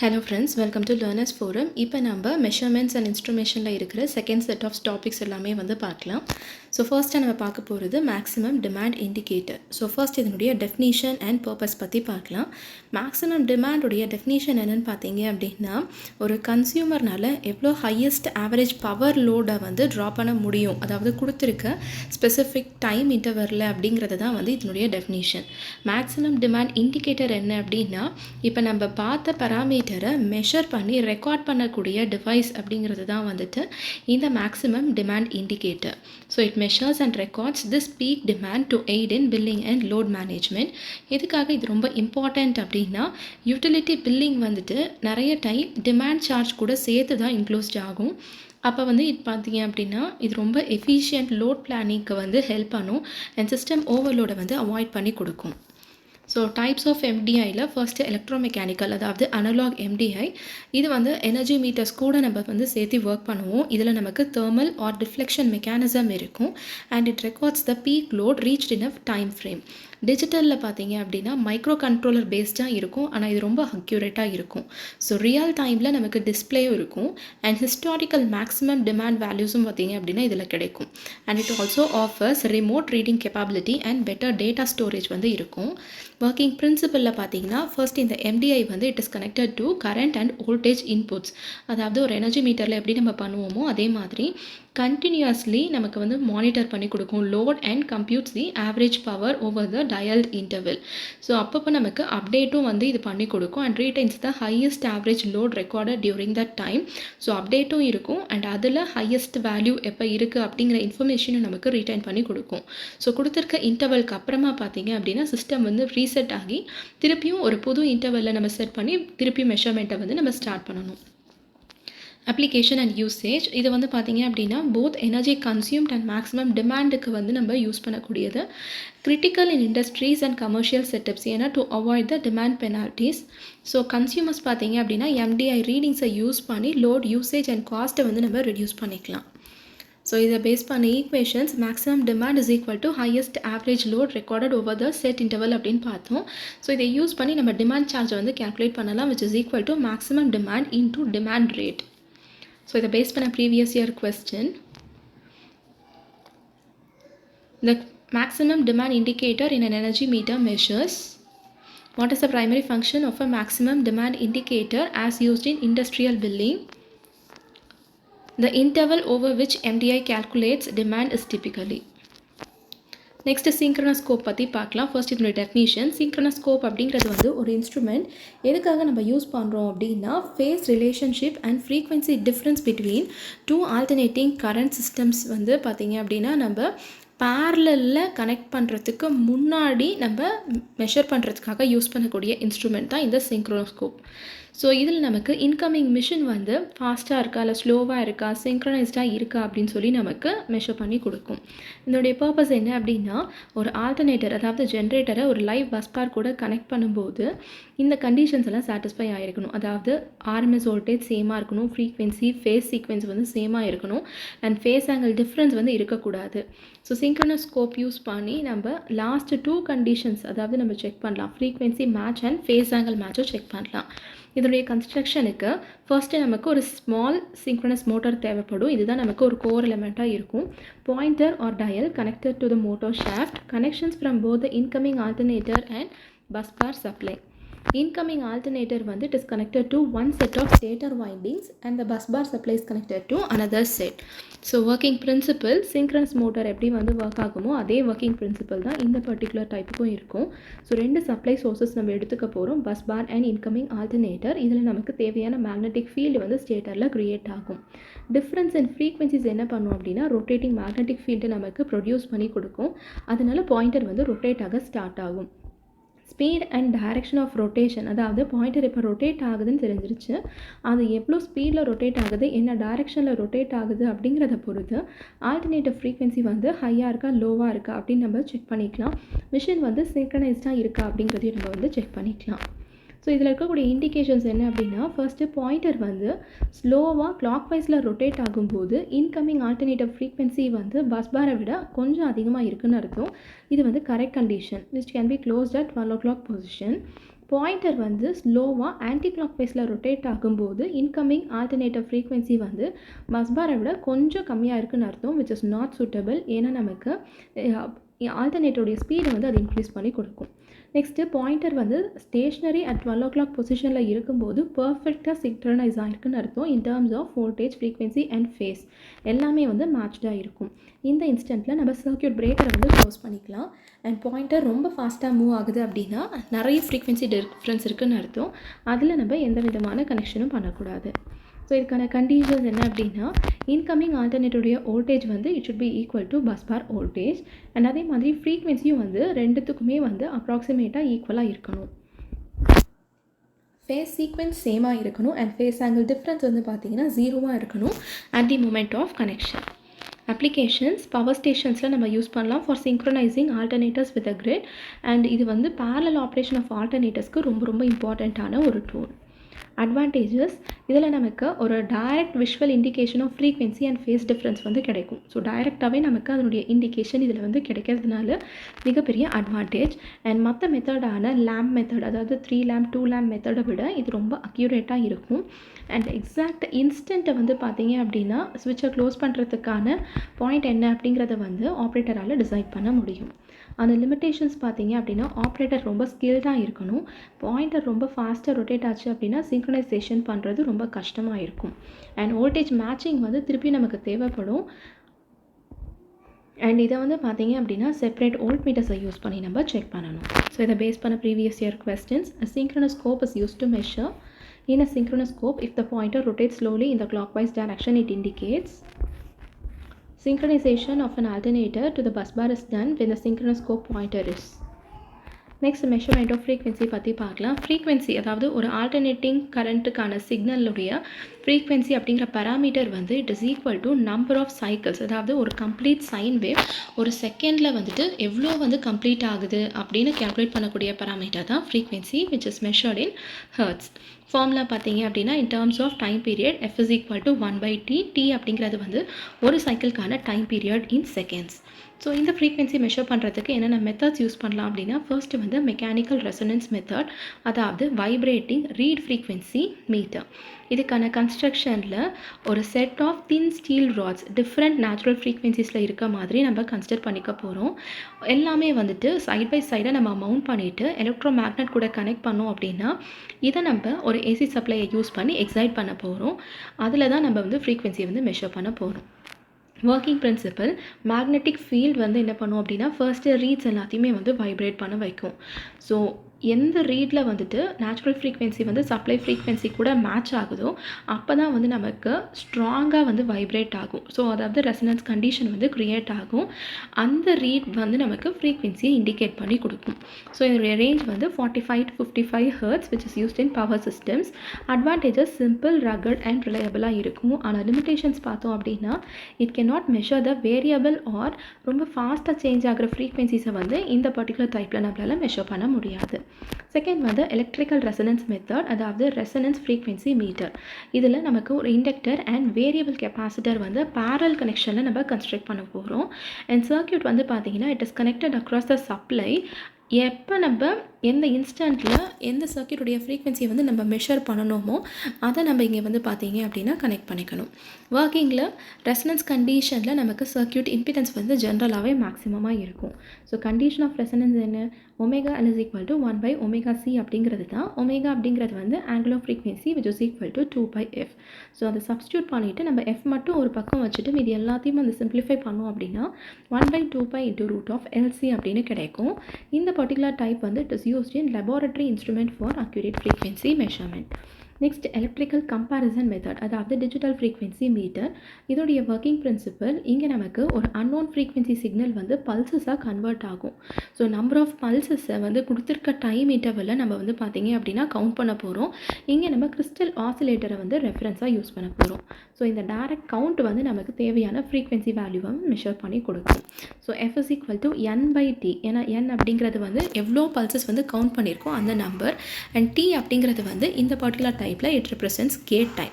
Hello friends, welcome to Learners Forum. இப்போ நம்ம measurements and இன்ஸ்ட்ருமேஷனில் இருக்கிற செகண்ட் செட் ஆஃப் டாபிக்ஸ் எல்லாமே பார்க்கலாம். ஸோ ஃபர்ஸ்ட்டாக நம்ம பார்க்க போகிறது maximum demand indicator. So first இதனுடைய டெஃபினிஷன் அண்ட் பர்பஸ் பற்றி பார்க்கலாம். மேக்ஸிமம் டிமாண்டுடைய டெஃபினிஷன் என்னென்னு பார்த்தீங்க அப்படின்னா, ஒரு கன்சியூமர்னால் எவ்வளோ ஹையஸ்ட் ஆவரேஜ் பவர் லோடை ட்ரா பண்ண முடியும், அதாவது கொடுத்துருக்க ஸ்பெசிஃபிக் டைம் இன்டர்வரில் அப்படிங்கிறது தான் இதனுடைய டெஃபினிஷன். மேக்ஸிமம் டிமாண்ட் இண்டிகேட்டர் என்ன அப்படின்னா, இப்போ நம்ம பார்த்த பராமீட்டரை மெஷர் பண்ணி ரெக்கார்ட் பண்ணக்கூடிய டிவைஸ் அப்படிங்கிறது தான் இந்த maximum demand indicator. So it measures and records this peak demand to eight in billing and load management. எதுக்காக இது ரொம்ப இம்பார்ட்டண்ட் அப்படின்னா, யூட்டிலிட்டி பில்லிங் நிறைய டைம் டிமாண்ட் சார்ஜ் கூட சேர்த்து தான் இன்க்ளூஸ்ட் ஆகும். அப்போ இது பார்த்தீங்க அப்படின்னா, இது ரொம்ப எஃபிஷியன்ட் லோட் பிளானிங்க்கு ஹெல்ப் பண்ணும் அண்ட் சிஸ்டம் ஓவர்லோடை அவாய்ட் பண்ணி கொடுக்கும். ஸோ டைப்ஸ் ஆஃப் எம்டிஐயில் ஃபர்ஸ்ட்டு எலக்ட்ரோமெக்கானிக்கல், அதாவது அனலாக் எம்டிஐ. இது எனர்ஜி மீட்டர்ஸ் கூட நம்ம சேர்த்து ஒர்க் பண்ணுவோம். இதில் நமக்கு தெர்மல் ஆர் டிஃப்ளெக்ஷன் மெக்கானிசம் இருக்கும் and it records the peak load reached in a time frame. டிஜிட்டலில் பார்த்தீங்க அப்படின்னா மைக்ரோ கண்ட்ரோலர் பேஸ்டாக இருக்கும், ஆனால் இது ரொம்ப அக்யூரேட்டாக இருக்கும். ஸோ ரியல் டைமில் நமக்கு டிஸ்பிளேயும் இருக்கும் அண்ட் ஹிஸ்டாரிக்கல் மேக்ஸிமம் டிமாண்ட் வேல்யூஸும் பார்த்தீங்க அப்படின்னா இதில் கிடைக்கும். And it also offers remote reading capability and better data storage இருக்கும். ஒர்க்கிங் பிரின்சிபலில் பார்த்தீங்கன்னா, ஃபர்ஸ்ட் இந்த MDI it is connected to current and voltage inputs. அதாவது ஒரு எனர்ஜி மீட்டரில் எப்படி நம்ம பண்ணுவோமோ அதே மாதிரி கண்டினியூஸ்லி நமக்கு மானிட்டர் பண்ணி கொடுக்கும் load and computes the average power over the dialled interval. So அப்பப்போ நமக்கு அப்டேட்டும் இது பண்ணி கொடுக்கும் and retains the highest average load recorded during that time. So அப்டேட்டும் இருக்கும் அண்ட் அதில் ஹையஸ்ட் வேல்யூ எப்போ இருக்குது அப்படிங்கிற இன்ஃபர்மேஷனும் நமக்கு ரீடைன் பண்ணி கொடுக்கும். ஸோ கொடுத்துருக்க இன்டர்வலுக்கு அப்புறமா பார்த்தீங்க அப்படின்னா சிஸ்டம் ரீசெட் ஆகி திருப்பியும் ஒரு புது இன்டர்வலில் நம்ம செட் பண்ணி திருப்பியும் மெஷர்மெண்ட்டை நம்ம ஸ்டார்ட் பண்ணணும். அப்ளிகேஷன் அண்ட் யூசேஜ் இது பார்த்தீங்க அப்படின்னா both energy consumed and maximum டிமாண்டுக்கு நம்ம யூஸ் பண்ணக்கூடியது. Critical in industries and commercial setups, ஏன்னா to avoid the demand penalties. So consumers பார்த்தீங்க அப்படின்னா எம்டிஐ ரீடிங்ஸை யூஸ் பண்ணி லோட் யூசேஜ் அண்ட் காஸ்ட்டை நம்ம ரெடியூஸ் பண்ணிக்கலாம். ஸோ இதை பேஸ் பண்ண equations maximum demand is equal to highest average load recorded over the set interval அப்படின்னு பார்த்தோம். ஸோ இதை யூஸ் பண்ணி நம்ம டிமாண்ட் சார்ஜை கேல்குலேட் பண்ணலாம், which is equal to maximum demand into demand rate. So இதை பேஸ் பண்ண previous year question. The maximum demand indicator in an energy meter measures what is the primary function of a maximum demand indicator as used in industrial billing. The interval over which MDI calculates demand is typically. Next synchronous scope பற்றி பார்க்கலாம். First இதனுடைய definition. Synchronous scope அப்படிங்கிறது ஒரு instrument. எதுக்காக நம்ம use பண்ணுறோம் அப்படின்னா, phase relationship and frequency difference between two alternating current systems பார்த்தீங்க அப்படின்னா நம்ம பேரலில் கனெக்ட் பண்ணுறதுக்கு முன்னாடி நம்ம மெஷர் பண்ணுறதுக்காக யூஸ் பண்ணக்கூடிய இன்ஸ்ட்ருமெண்ட் தான் இந்த சிங்க்ரோனோஸ்கோப். ஸோ இதில் நமக்கு இன்கமிங் மிஷின் ஃபாஸ்ட்டாக இருக்கா இல்லை ஸ்லோவாக இருக்கா, சிங்க்ரனைஸ்டாக இருக்கா அப்படின்னு சொல்லி நமக்கு மெஷர் பண்ணி கொடுக்கும். இதனுடைய பர்பஸ் என்ன அப்படின்னா, ஒரு ஆல்டர்னேட்டர் அதாவது ஜென்ரேட்டரை ஒரு லைவ் பஸ் பார் கூட கனெக்ட் பண்ணும்போது இந்த கண்டிஷன்ஸ் எல்லாம் சாட்டிஸ்ஃபை ஆகிருக்கணும். அதாவது ஆர்எம்எஸ் வோல்டேஜ் சேமாக இருக்கணும், ஃப்ரீக்வன்சி ஃபேஸ் சீக்வன்ஸ் சேமாக இருக்கணும் அண்ட் ஃபேஸ் ஆங்கிள் டிஃப்ரென்ஸ் இருக்கக்கூடாது. ஸோ சிங்க்ரனஸ் ஸ்கோப் யூஸ் பண்ணி நம்ம லாஸ்ட் 2 கண்டிஷன்ஸ் அதாவது நம்ம செக் பண்ணலாம். Frequency match and phase angle மேட்சும் செக் பண்ணலாம். இதனுடைய கன்ஸ்ட்ரக்ஷனுக்கு ஃபர்ஸ்ட்டு நமக்கு ஒரு ஸ்மால் சிங்க்ரனஸ் மோட்டார் தேவைப்படும். இதுதான் நமக்கு ஒரு கோர் எலிமெண்ட்டாக இருக்கும். Pointer or dial connected to the motor shaft. Connections from both the incoming alternator and bus bar supply. Incoming alternator it is connected to one set of stator windings and the bus bar supply is connected to another set. So working principle, synchronous motor எப்படி work ஆகுமோ அதே working principle தான் இந்த particular டைப்புக்கும் இருக்கும். So 2 supply sources நம்ம எடுத்துக்க போகிறோம், bus bar and incoming alternator. இதில் நமக்கு தேவையான மேக்னெட்டிக் ஃபீல்டு ஸ்டேட்டரில் க்ரியேட் ஆகும். டிஃப்ரென்ஸ் இன் ஃப்ரீக்வன்சிஸ் என்ன பண்ணும் அப்படின்னா, ரொட்டேட்டிங் மேக்னெட்டிக் ஃபீல்டு நமக்கு ப்ரொடியூஸ் பண்ணி கொடுக்கும். அதனால பாயிண்டர் ரொட்டேட் ஆக ஸ்டார்ட் ஆகும். Speed and direction of rotation, அதாவது பாயிண்டர் இப்போ ரொட்டேட் ஆகுதுன்னு தெரிஞ்சிருச்சு, அது எவ்வளோ ஸ்பீடில் ரொட்டேட் ஆகுது, என்ன டைரக்ஷனில் ரொட்டேட் ஆகுது அப்படிங்கிறத பொறுத்து ஆல்டர்னேட்டிவ் ஃப்ரீக்வன்சி ஹையாக இருக்கா லோவாக இருக்கா அப்படின்னு நம்ம செக் பண்ணிக்கலாம். மிஷின் சிங்க்ரனைஸ்டாக இருக்கா அப்படிங்கிறதையும் நம்ம செக் பண்ணிக்கலாம். ஸோ இதில் இருக்கக்கூடிய இண்டிகேஷன்ஸ் என்ன அப்படின்னா, ஃபர்ஸ்ட்டு பாயிண்டர் ஸ்லோவாக கிளாக் வைஸில் ரொட்டேட் ஆகும்போது இன்கமிங் ஆல்டர்னேட்டிவ் ஃப்ரீக்வன்சி பஸ் பாரை விட கொஞ்சம் அதிகமாக இருக்குதுன்னு அர்த்தம். இது correct condition which can be closed at 12 o'clock position. Pointer வந்து ஸ்லோவாக ஆன்டி கிளாக் வைஸில் ரொட்டேட் ஆகும்போது இன்கமிங் ஆல்டர்னேட்டிவ் ஃப்ரீக்வன்சி வந்து பஸ்பாரை விட கொஞ்சம் கம்மியாக இருக்குன்னு அர்த்தம், விச் இஸ் நாட் சூட்டபிள். ஏன்னா நமக்கு ஆல்டர்னேட்டோடைய ஸ்பீடை வந்து அது இன்க்ரீஸ் பண்ணி கொடுக்கும். நெக்ஸ்ட்டு பாயிண்டர் வந்து ஸ்டேஷ்னரி அட் 12 o'clock பொசிஷனில் இருக்கும்போது பர்ஃபெக்டாக சிங்க்ரனைஸ் ஆகிருக்குன்னு அர்த்தம். In terms of voltage, frequency and phase எல்லாமே வந்து மேட்ச்டாக இருக்கும். இந்த இன்ஸ்டன்ட்டில் நம்ம சர்க்யூட் பிரேக்கரை வந்து க்ளோஸ் பண்ணிக்கலாம். அண்ட் பாயிண்டர் ரொம்ப ஃபாஸ்ட்டாக மூவ் ஆகுது அப்படின்னா நிறைய ஃப்ரீக்வன்சி டிஃப்ரென்ஸ் இருக்குதுன்னு அர்த்தம். அதில் நம்ம எந்த விதமான கனெக்ஷனும் பண்ணக்கூடாது. ஸோ இதுக்கான கண்டிஷன்ஸ் என்ன அப்படின்னா, இன்கமிங் ஆல்டர்னேட்டோடைய வோல்டேஜ் வந்து it should be equal to bus bar voltage. And அதே மாதிரி ஃப்ரீக்வன்சியும் வந்து ரெண்டுத்துக்குமே வந்து அப்ராக்சிமேட்டாக ஈக்குவலாக இருக்கணும். ஃபேஸ் சீக்வென்ஸ் சேமாக இருக்கணும். அண்ட் ஃபேஸ் ஆங்கிள் டிஃப்ரென்ஸ் வந்து பார்த்திங்கன்னா 0 இருக்கணும் at the moment of connection. Applications power ஸ்டேஷன்ஸில் நம்ம யூஸ் பண்ணலாம் for synchronising alternators with a grid. And இது வந்து பேரலல் ஆப்ரேஷன் ஆஃப் ஆல்டர்னேட்டர்ஸ்க்கு ரொம்ப ரொம்ப இம்பார்ட்டண்ட்டான ஒரு டூல். அட்வான்டேஜஸ், இதில் நமக்கு ஒரு direct visual indication of frequency and phase difference வந்து கிடைக்கும். ஸோ டைரெக்டாகவே நமக்கு அதனுடைய இண்டிகேஷன் இதில் வந்து கிடைக்கிறதுனால மிகப்பெரிய அட்வான்டேஜ். அண்ட் மற்ற மெத்தடான லேம்ப் மெத்தட், அதாவது 3 லேம்ப் 2 லேம்ப் மெத்தடை விட இது ரொம்ப அக்யூரேட்டாக இருக்கும். அண்ட் எக்ஸாக்ட் இன்ஸ்டண்ட்டை வந்து பார்த்தீங்க அப்படின்னா ஸ்விட்சை க்ளோஸ் பண்ணுறதுக்கான பாயிண்ட் என்ன அப்படிங்கிறத வந்து ஆப்ரேட்டரால் டிசைட் பண்ண முடியும். அந்த லிமிட்டேஷன்ஸ் பார்த்தீங்க அப்படின்னா ஆப்ரேட்டர் ரொம்ப ஸ்கில்டாக இருக்கணும். பாயிண்டர் ரொம்ப ஃபாஸ்ட்டாக ரொட்டேட் ஆச்சு அப்படின்னா சிங்க்ரனைசேஷன் பண்ணுறது ரொம்ப கஷ்டமாக இருக்கும். அண்ட் வோல்டேஜ் மேட்சிங் வந்து திருப்பி நமக்கு தேவைப்படும். அண்ட் இதை வந்து பார்த்தீங்க அப்படின்னா செப்பரேட் வோல்ட் மீட்டர்ஸை யூஸ் பண்ணி நம்ம செக் பண்ணணும். ஸோ இதை பேஸ் பண்ண previous year questions. A synchronous scope is used to measure. In a synchronous scope, if the pointer rotates slowly in the clockwise direction, it indicates. Synchronization of an alternator to the bus bar is done when the synchronous scope pointer is. Next measurement of frequency பற்றி பார்க்கலாம். Frequency அதாவது ஒரு alternating கரண்ட்டுக்கான சிக்னலுடைய frequency அப்படிங்கிற parameter வந்து it is equal to number of cycles. அதாவது ஒரு கம்ப்ளீட் சைன் வேவ் ஒரு செகண்டில் வந்துட்டு எவ்வளோ வந்து கம்ப்ளீட் ஆகுது அப்படின்னு கேல்குலேட் பண்ணக்கூடிய பராமீட்டர் தான் frequency, which is measured in hertz. Formula பார்த்தீங்க அப்படின்னா in terms of time period f is equal to 1/t. t அப்படிங்கிறது வந்து ஒரு சைக்கிள்கான time period in seconds. So இந்த ஃப்ரீக்வன்சி மெஷர் பண்ணுறதுக்கு என்னென்ன மெத்தட்ஸ் யூஸ் பண்ணலாம் அப்படின்னா, ஃபர்ஸ்ட்டு வந்து மெக்கானிக்கல் ரெசனன்ஸ் மெத்தட், அதாவது வைப்ரேட்டிங் ரீட் ஃப்ரீக்வன்சி மீட்டர். இதுக்கான கன்ஸ்ட்ரக்ஷனில் ஒரு set of thin steel rods different natural ஃப்ரீக்வன்சிஸில் இருக்க மாதிரி நம்ம கன்சிடர் பண்ணிக்க போகிறோம். எல்லாமே வந்துட்டு சைட் பை சைடாக நம்ம மவுண்ட் பண்ணிவிட்டு எலக்ட்ரோ மேக்னெட் கூட கனெக்ட் பண்ணோம் அப்படின்னா இதை நம்ம ஒரு ஏசி சப்ளையை யூஸ் பண்ணி எக்ஸைட் பண்ண போகிறோம். அதில் தான் நம்ம வந்து ஃப்ரீக்வன்சியை வந்து மெஷர் பண்ண போகிறோம். ஒர்க்கிங் பிரின்சிபல், மேக்னெட்டிக் ஃபீல்டு வந்து என்ன பண்ணும் அப்படின்னா ஃபர்ஸ்ட்டு ரீட்ஸ் எல்லாத்தையுமே வந்து வைப்ரேட் பண்ண வைக்கும். ஸோ எந்த ரீடில் வந்துட்டு நேச்சுரல் ஃப்ரீக்வன்சி வந்து சப்ளை ஃப்ரீக்வன்சி கூட மேட்ச் ஆகுதோ அப்போ தான் வந்து நமக்கு ஸ்ட்ராங்காக வந்து வைப்ரேட் ஆகும். ஸோ அதாவது ரெசனன்ஸ் கண்டிஷன் வந்து க்ரியேட் ஆகும். அந்த ரீட் வந்து நமக்கு ஃப்ரீக்வன்சியை இண்டிகேட் பண்ணி கொடுக்கும். ஸோ இதனுடைய ரேஞ்ச் வந்து 45 to 55 Hz, which is used in power systems. Advantages simple, rugged and ரிலையபிளாக இருக்கும். ஆனால் லிமிடேஷன்ஸ் பார்த்தோம் அப்படின்னா it can not measure the variable or ரொம்ப ஃபாஸ்ட்டாக சேஞ்ச் ஆகிற ஃப்ரீக்வன்சிஸை வந்து இந்த பர்டிகுலர் டைப்பில் நம்மளால் மெஷர் பண்ண முடியாது. செகண்ட் வந்து எலக்ட்ரிக்கல் ரெசனன்ஸ் மெத்தட், அதாவது ரெசனன்ஸ் ஃப்ரீக்வன்சி மீட்டர். இதில் நமக்கு ஒரு இண்டக்டர் அண்ட் வேரியபிள் கெப்பாசிட்டர் வந்து பேரல் கனெக்ஷனில் நம்ம கன்ஸ்ட்ரக்ட் பண்ண போகிறோம். அண்ட் சர்க்யூட் வந்து பார்த்திங்கன்னா it is connected across the supply. எப்போ நம்ம எந்த இன்ஸ்டண்ட்டில் எந்த சர்க்யூட்டுடைய ஃப்ரீக்வன்சியை வந்து நம்ம மெஷர் பண்ணணுமோ அதை நம்ம இங்கே வந்து பார்த்தீங்க அப்படின்னா கனெக்ட் பண்ணிக்கணும். ஒர்க்கிங்கில் ரெசனன்ஸ் கண்டிஷனில் நமக்கு சர்க்யூட் இம்பிடன்ஸ் வந்து ஜென்ரலாகவே மேக்ஸிமமாக இருக்கும். ஸோ கண்டிஷன் ஆஃப் ரெசனன்ஸ் என்ன, omega L is equal to 1/ωc அப்படிங்கிறது தான். ஒமேகா அப்படிங்கிறது வந்து angle of frequency which is equal to 2πf. So அதை சப்ஸ்டியூட் பண்ணிவிட்டு நம்ம f மட்டும் ஒரு பக்கம் வச்சுட்டு மீதி எல்லாத்தையும் வந்து சிம்பிளிஃபை பண்ணோம் அப்படின்னா 1/2π into root of LC அப்படின்னு கிடைக்கும். இந்த பர்டிகுலர் டைப் வந்து it is used in laboratory instrument for accurate frequency measurement. Next electrical comparison method, அதாவது டிஜிட்டல் ஃப்ரீக்வன்சி மீட்டர். இதோடைய ஒர்க்கிங் பிரின்சிபல், இங்கே நமக்கு ஒரு அன்னோன் ஃப்ரீக்வன்சி சிக்னல் வந்து பல்சஸாக கன்வெர்ட் ஆகும். ஸோ நம்பர் ஆஃப் பல்சஸை வந்து கொடுத்துருக்க டைம் இன்டர்வலில் நம்ம வந்து பார்த்திங்க அப்படின்னா கவுண்ட் பண்ண போகிறோம். இங்கே நம்ம கிறிஸ்டல் ஆசிலேட்டரை வந்து ரெஃபரன்ஸாக யூஸ் பண்ண போகிறோம். ஸோ இந்த டைரக்ட் கவுண்ட் வந்து நமக்கு தேவையான ஃப்ரீக்வன்சி வேல்யூவை மெஷர் பண்ணி கொடுக்கும். So f is equal to n/t. ஏன்னா n அப்படிங்கிறது வந்து எவ்வளோ பல்சஸ் வந்து கவுண்ட் பண்ணியிருக்கோம் அந்த நம்பர், அண்ட் t அப்படிங்கிறது வந்து இந்த பர்டிகுலர் டைப்பில் it represents gate time.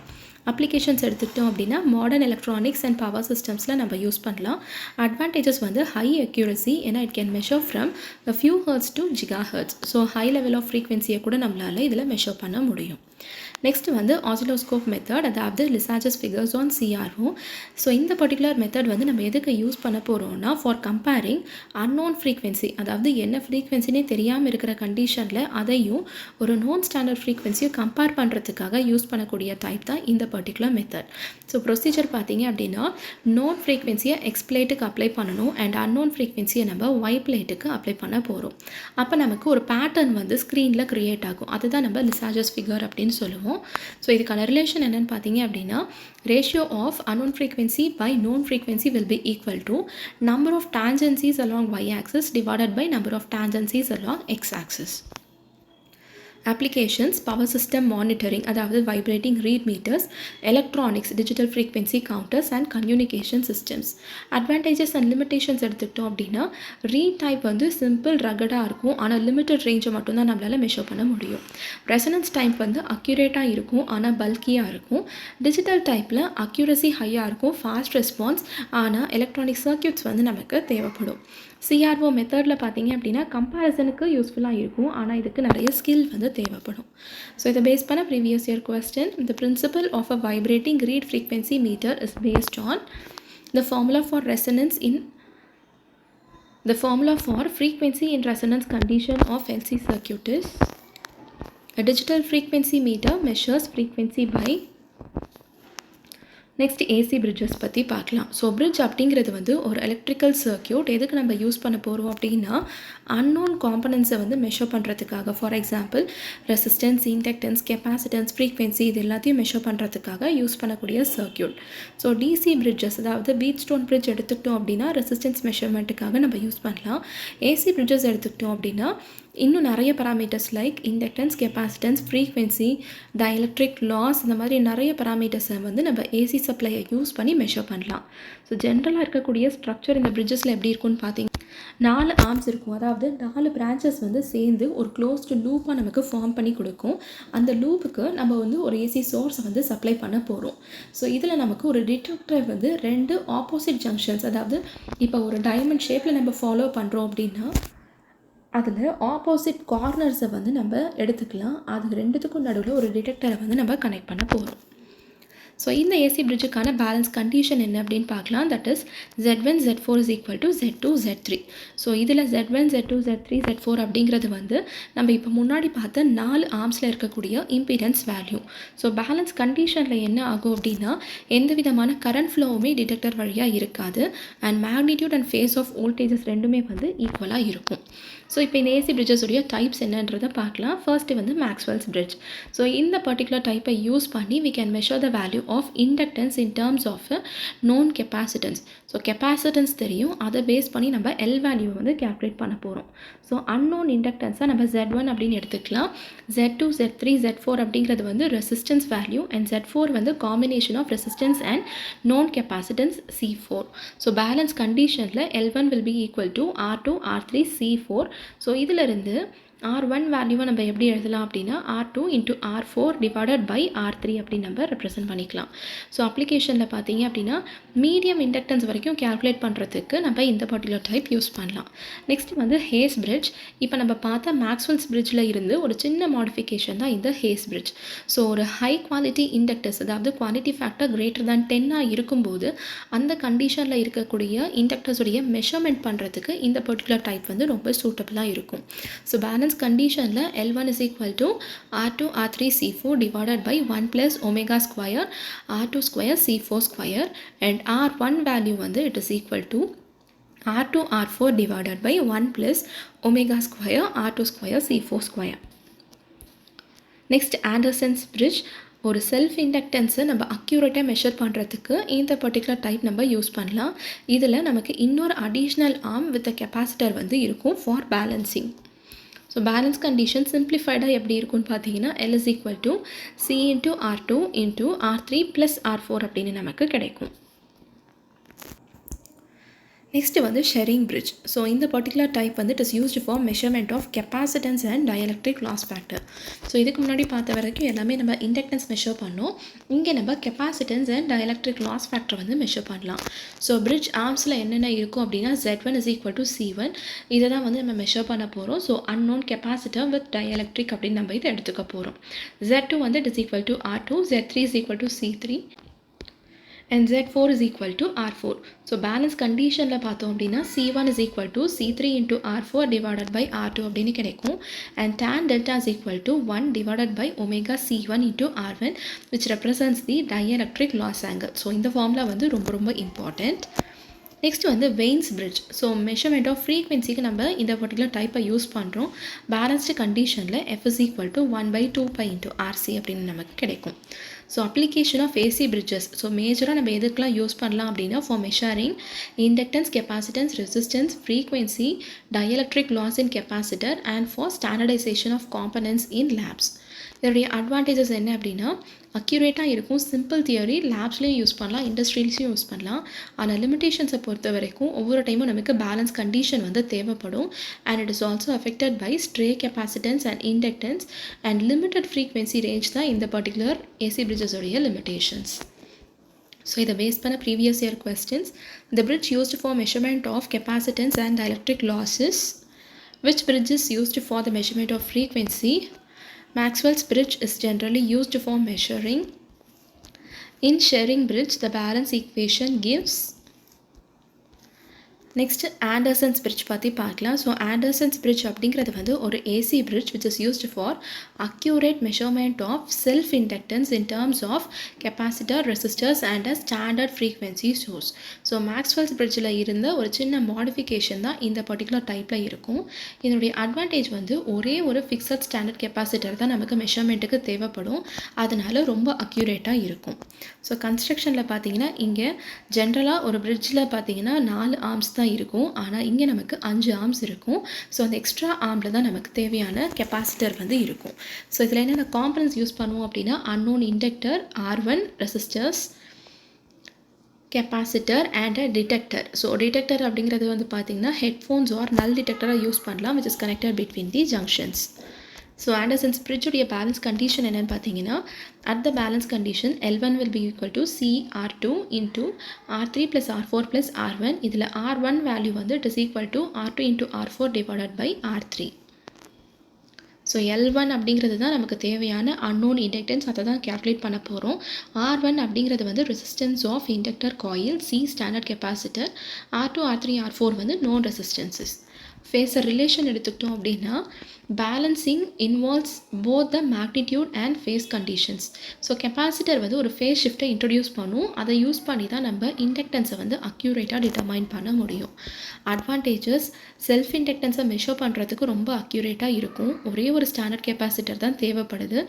Applications எடுத்துக்கிட்டோம் அப்படின்னா மாடர்ன் எலக்ட்ரானிக்ஸ் அண்ட் பவர் சிஸ்டம்ஸில் நம்ம யூஸ் பண்ணலாம். அட்வான்டேஜஸ் வந்து ஹை அக்யூரசி, ஏன்னா it can measure from few hertz to giga hertz. So high level of ஃப்ரீக்வன்சியை கூட நம்மளால் இதில் மெஷர் பண்ண முடியும். நெக்ஸ்ட் வந்து ஆசிலோஸ்கோப் மெத்தட், அதாவது Lissajous figures on CRO. So இந்த பர்டிகுலர் மெத்தட் வந்து நம்ம எதுக்கு யூஸ் பண்ண போகிறோம்னா ஃபார் கம்பேரிங் அன்னோன் ஃப்ரீக்வன்சி, அதாவது என்ன ஃப்ரீக்வன்சினே தெரியாமல் இருக்கிற கண்டிஷனில் அதையும் ஒரு நோன் ஸ்டாண்டர்ட் ஃப்ரீக்வன்சியும் கம்பேர் பண்ணுறதுக்காக யூஸ் பண்ணக்கூடிய டைப் தான் இந்த பர்டிகுலர் மெத்தட். ஸோ ப்ரொசீஜர் பார்த்தீங்க அப்படின்னா நோன் ஃப்ரீக்வன்சியை எக்ஸ் பிளேட்டுக்கு அப்ளை பண்ணணும் அண்ட் அன்னோன் ஃப்ரீக்வன்சியை நம்ம ஒய் பிளேட்டுக்கு அப்ளை பண்ண போகிறோம். அப்போ நமக்கு ஒரு பேட்டர்ன் வந்து ஸ்க்ரீனில் க்ரியேட் ஆகும். அதுதான் நம்ம லிசாஜஸ் ஃபிகர் அப்படின்னு சொல்லுவோம். ஸோ இதுக்கான ரிலேஷன் என்னென்னு பார்த்தீங்க அப்படின்னா ratio of unknown frequency by known frequency will be equal to number of tangencies along y-axis divided by number of tangencies along x-axis. Applications, power system monitoring, அதாவது vibrating read meters, electronics, digital frequency counters and communication systems. Advantages and limitations எடுத்துக்கிட்டோம் அப்படின்னா read type வந்து simple ரகடாக இருக்கும், ஆனால் limited ரேஞ்சை மட்டும்தான் நம்மளால் measure பண்ண முடியும். ரெசனன்ஸ் டைப் வந்து அக்யூரேட்டாக இருக்கும், ஆனால் பல்கியாக இருக்கும். டிஜிட்டல் டைப்பில் அக்யூரசி ஹையாக இருக்கும், ஃபாஸ்ட் ரெஸ்பான்ஸ், ஆனால் எலக்ட்ரானிக் சர்க்யூட்ஸ் வந்து நமக்கு தேவைப்படும். சிஆர்ஓ மெத்தடில் பார்த்தீங்க அப்படின்னா கம்பேரிசனுக்கு யூஸ்ஃபுல்லாக இருக்கும், ஆனால் இதுக்கு நிறைய ஸ்கில் வந்து தேவைப்படும். ஸோ இதை பேஸ் பண்ண previous year question, the principle of a vibrating reed frequency meter is based on the formula for resonance in the formula for frequency in resonance condition of LC circuit is a digital frequency meter measures frequency by. Next AC bridges பற்றி பார்க்கலாம். So bridge அப்படிங்கிறது வந்து ஒரு electrical circuit. எதுக்கு நம்ம use பண்ண போகிறோம் அப்படின்னா அன்னோன் காம்பனன்ட்ஸை வந்து மெஷர் பண்ணுறதுக்காக. For example resistance, inductance, capacitance, frequency, இது எல்லாத்தையும் மெஷர் பண்ணுறதுக்காக யூஸ் பண்ணக்கூடிய சர்க்யூட். ஸோ டிசி பிரிட்ஜஸ், அதாவது பீட் ஸ்டோன் பிரிட்ஜ் எடுத்துக்கிட்டோம் அப்படின்னா ரெசிஸ்டன்ஸ் மெஷர்மெண்ட்டுக்காக நம்ம யூஸ் பண்ணலாம். ஏசி பிரிட்ஜஸ் எடுத்துக்கிட்டோம் அப்படின்னா இன்னும் நிறைய parameters like inductance, capacitance, frequency, dielectric loss, இந்த மாதிரி நிறைய பராமீட்டர்ஸை வந்து நம்ம ஏசி சப்ளையை யூஸ் பண்ணி மெஷர் பண்ணலாம். ஸோ ஜென்ரலாக இருக்கக்கூடிய ஸ்ட்ரக்சர் இந்த பிரிட்ஜஸில் எப்படி இருக்குன்னு பார்த்தீங்கன்னா 4 ஆர்ம்ஸ் இருக்கும், அதாவது 4 பிரான்ச்சஸ் வந்து சேர்ந்து ஒரு க்ளோஸ்டு லூப்பாக நமக்கு ஃபார்ம் பண்ணி கொடுக்கும். அந்த லூப்புக்கு நம்ம வந்து ஒரு ஏசி சோர்ஸை வந்து சப்ளை பண்ண போகிறோம். ஸோ இதில் நமக்கு ஒரு டிடெக்டர் வந்து 2 ஆப்போசிட் ஜங்ஷன்ஸ், அதாவது இப்போ ஒரு டைமண்ட் ஷேப்பில் நம்ம ஃபாலோ பண்ணுறோம் அப்படின்னா அதில் ஆப்போசிட் கார்னர்ஸை வந்து நம்ம எடுத்துக்கலாம். அது 2த்துக்கும் நடுவில் ஒரு டிடெக்டரை வந்து நம்ம கனெக்ட் பண்ண போகிறோம். ஸோ இந்த ஏசி பிரிட்ஜுக்கான பேலன்ஸ் கண்டிஷன் என்ன அப்படின்னு பார்க்கலாம். That is Z1 Z4 is equal to Z2 Z3. So இதில் Z1 Z2 Z3 Z4 அப்படிங்கிறது வந்து நம்ம இப்போ முன்னாடி பார்த்த 4 ஆர்ம்ஸில் இருக்கக்கூடிய இம்பிடன்ஸ் வேல்யூ. ஸோ பேலன்ஸ் கண்டிஷனில் என்ன ஆகும் அப்படின்னா எந்த விதமான கரண்ட் ஃப்ளோவுமே டிடெக்டர் வழியாக இருக்காது and magnitude and phase of voltages ரெண்டுமே வந்து ஈக்குவலாக இருக்கும். ஸோ இப்போ இந்த ஏசி பிரிட்ஜஸுடைய டைப்ஸ் என்னன்றதை பார்க்கலாம். ஃபர்ஸ்ட்டு வந்து மேக்ஸ்வெல்ஸ் பிரிட்ஜ். ஸோ இந்த பர்டிகுலர் டைப்பை யூஸ் பண்ணி we can measure the value of inductance in terms of a known capacitance. So capacitance தெரியும், அதை பேஸ் பண்ணி நம்ம எல் வேல்யூ வந்து கேல்குலேட் பண்ண போகிறோம். ஸோ அன்னோன் இண்டக்டன்ஸை நம்ம Z1 அப்படின்னு எடுத்துக்கலாம். Z2 Z3 Z4 அப்படிங்கிறது வந்து ரெசிஸ்டன்ஸ் வேல்யூ அண்ட் Z4 வந்து combination of resistance and known capacitance C4. So balance கண்டிஷனில் L1 will be equal to R2 R3 C4. So இதிலிருந்து R1 வேல்யூவை நம்ம எப்படி எழுதலாம் அப்படின்னா R2 into R4 divided by R3 அப்படி நம்ம ரெப்ரசன்ட் பண்ணிக்கலாம். ஸோ அப்ளிகேஷனில் பார்த்தீங்க அப்படின்னா மீடியம் இண்டக்டன்ஸ் வரைக்கும் கேல்குலேட் பண்ணுறதுக்கு நம்ம இந்த பர்டிகுலர் டைப் யூஸ் பண்ணலாம். நெக்ஸ்ட் வந்து ஹேஸ் பிரிட்ஜ். இப்போ நம்ம பார்த்த மேக்ஸ்வெல்ஸ் பிரிட்ஜில் இருந்து ஒரு சின்ன மாடிஃபிகேஷன் தான் இந்த ஹேஸ் பிரிட்ஜ். ஸோ ஒரு ஹை குவாலிட்டி இண்டக்டர்ஸ், அதாவது குவாலிட்டி ஃபேக்டர் கிரேட்டர் தேன் 10 இருக்கும்போது அந்த கண்டிஷனில் இருக்கக்கூடிய இண்டக்டர்ஸுடைய மெஷர்மெண்ட் பண்ணுறதுக்கு இந்த பர்டிகுலர் டைப் வந்து ரொம்ப சூட்டபுளாக இருக்கும். ஸோ பேலன்ஸ் கண்டிஷனில் L1 is equal to R2 R3 C4 divided by 1 plus omega square R2 square C4 square and R1 value வந்து it is equal to R2 R4 divided by 1 plus omega square R2 square C4 square. Next Anderson's bridge. ஒரு self இண்டக்டன்ஸை நம்ம அக்யூரேட்டாக measure பண்ணுறதுக்கு இந்த particular type நம்ம use பண்ணலாம். இதில் நமக்கு இன்னொரு அடிஷ்னல் ஆர்ம் வித் கெப்பாசிட்டர் வந்து இருக்கும் for balancing. So balance condition சிம்பிளிஃபைடாக எப்படி இருக்குன்னு பார்த்தீங்கன்னா L is equal to C into R2 into R3 plus R4 அப்படின்னு நமக்கு கிடைக்கும். நெக்ஸ்ட்டு வந்து ஷெரிங் பிரிட்ஜ். ஸோ இந்த பர்டிகுலர் டைப் வந்து it is used for measurement of capacitance and dielectric loss factor. So இதுக்கு முன்னாடி பார்த்த வரைக்கும் எல்லாமே நம்ம இண்டக்டன்ஸ் மெஷர் பண்ணோம். இங்கே நம்ம capacitance and dielectric loss factor வந்து மெஷர் பண்ணலாம். ஸோ பிரிட்ஜ் ஆர்ம்ஸில் என்னென்ன இருக்கும் அப்படின்னா Z1 is equal to C1 இதை தான் வந்து நம்ம மெஷர் பண்ண போகிறோம். So unknown capacitor with dielectric அப்படின்னு நம்ம இதை எடுத்துக்க போகிறோம். Z2 வந்து it is equal to R2, Z3 is equal to C3 and Z4 is equal to R4. So balance condition la பார்த்தோம் அப்படின்னா C1 is equal to C3 into R4 divided by R2 அப்படின்னு கிடைக்கும். And tan delta is equal to 1 divided by omega C1 into R1 which represents the dielectric loss angle. So இந்த formula வந்து ரொம்ப important. Next வந்து Wien's bridge. So measurement of ஃப்ரீக்வன்சிக்கு நம்ம இந்த particular டைப்பை யூஸ் பண்ணுறோம். பேலன்ஸ்டு கண்டிஷனில் F is equal to 1/2 pi into RC அப்படின்னு நமக்கு கிடைக்கும். So application of AC bridges. So மேஜராக நம்ம எதுக்கெலாம் யூஸ் பண்ணலாம் அப்படின்னா for measuring inductance, capacitance, resistance, frequency, dielectric loss in capacitor and for standardization of components in labs. இதோடைய advantages என்ன அப்படின்னா அக்யூரேட்டாக இருக்கும். சிம்பிள் தியரி லேப்ஸ்லேயும் யூஸ் பண்ணலாம், இண்டஸ்ட்ரீஸ்லையும் யூஸ் பண்ணலாம். ஆனால் லிமிடேஷன்ஸை பொறுத்த வரைக்கும் ஒவ்வொரு டைமும் நமக்கு பேலன்ஸ் கண்டிஷன் வந்து தேவைப்படும். And it is also affected by stray capacitance and inductance and limited frequency range தான் இந்த பர்டிகுலர் ஏசி பிரிட்ஜஸோடைய லிமிடேஷன்ஸ். ஸோ இதை பேஸ் பண்ண previous year questions. The bridge used for measurement of capacitance and electric losses. Which bridge is used for the measurement of frequency? Maxwell's bridge is generally used for measuring. In Schering bridge, the balance equation gives. Next Anderson's bridge பற்றி பார்க்கலாம். So Anderson's bridge அப்படிங்கிறது வந்து ஒரு AC bridge which is used for accurate measurement of self inductance in terms of capacitor, resistors and a standard frequency source. So Maxwell's பிரிட்ஜில் இருந்த ஒரு சின்ன modification தான் இந்த பர்டிகுலர் டைப்பில் இருக்கும். இதனுடைய அட்வான்டேஜ் வந்து ஒரே ஒரு ஃபிக்ஸட் ஸ்டாண்டர்ட் கெப்பாசிட்டர் தான் நமக்கு மெஷர்மெண்ட்டுக்கு தேவைப்படும். அதனால ரொம்ப அக்யூரேட்டாக இருக்கும். ஸோ கன்ஸ்ட்ரக்ஷனில் பார்த்தீங்கன்னா இங்கே ஜென்ரலாக ஒரு பிரிட்ஜில் பார்த்தீங்கன்னா 4 ஆர்ம்ஸ் தான் இருக்கும். ஆனால் இங்கே நமக்கு 5 ஆர்ம்ஸ் இருக்கும். ஸோ அந்த எக்ஸ்ட்ரா ஆர்மில் தான் நமக்கு தேவையான கெப்பாசிட்டர் வந்து இருக்கும். ஸோ இதில் என்னென்ன காம்பனன்ட்ஸ் யூஸ் பண்ணுவோம் அப்படின்னா unknown inductor, R1, resistors, capacitor and a detector. So detector அப்படிங்கிறது வந்து பார்த்திங்கன்னா ஹெட்ஃபோன்ஸ் ஆர் நல் டிடெக்டராக யூஸ் பண்ணலாம் which is connected between the junctions. So Anderson's பிரிட்ஜுடைய பேலன்ஸ் கண்டிஷன் என்னென்னு பார்த்தீங்கன்னா at the balance condition L1 will be equal to CR2 into R3 plus R4 plus R1. இதில் R1 value வந்து it is equal to R2 into R4 divided by R3. So L1 அப்படிங்கிறது தான் நமக்கு தேவையான unknown inductance, அதை தான் calculate பண்ண போகிறோம். R1 அப்படிங்கிறது வந்து resistance of inductor coil, C standard capacitor, R2, R3, R4 வந்து நோன் ரெசிஸ்டன்சஸ். ஃபேஸர் ரிலேஷன் எடுத்துக்கிட்டோம் அப்படின்னா balancing involves both the magnitude and phase conditions. So capacitor வந்து ஒரு ஃபேஸ் ஷிஃப்ட்டை இன்ட்ரடியூஸ் பண்ணும். அதை யூஸ் பண்ணி தான் நம்ம இண்டக்டன்ஸை வந்து அக்யூரேட்டாக டிட்டர்மைன் பண்ண முடியும். அட்வான்டேஜஸ் செல்ஃப் இண்டக்டன்ஸை மெஷர் பண்ணுறதுக்கு ரொம்ப அக்யூரேட்டாக இருக்கும். ஒரே ஒரு ஸ்டாண்டர்ட் கெப்பாசிட்டர் தான் தேவைப்படுது.